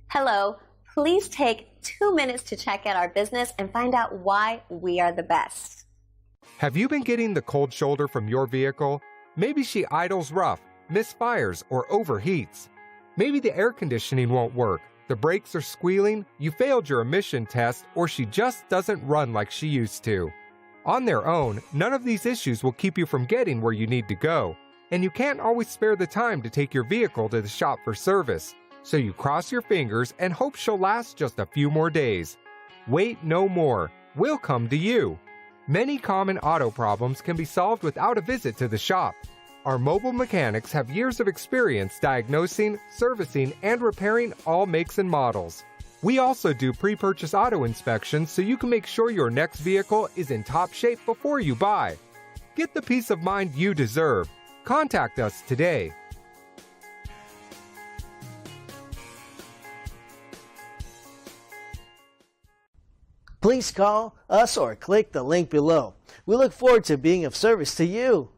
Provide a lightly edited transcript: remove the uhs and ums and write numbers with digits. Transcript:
Hello, please take 2 minutes to check out our business and find out why we are the best. Have you been getting the cold shoulder from your vehicle? Maybe she idles rough, misfires, or overheats. Maybe the air conditioning won't work, the brakes are squealing, you failed your emission test, or she just doesn't run like she used to. On their own, none of these issues will keep you from getting where you need to go, and you can't always spare the time to take your vehicle to the shop for service, so you cross your fingers and hope she'll last just a few more days. Wait no more. We'll come to you. Many common auto problems can be solved without a visit to the shop. Our mobile mechanics have years of experience diagnosing, servicing, and repairing all makes and models. We also do pre-purchase auto inspections so you can make sure your next vehicle is in top shape before you buy. Get the peace of mind you deserve. Contact us today. Please call us or click the link below. We look forward to being of service to you.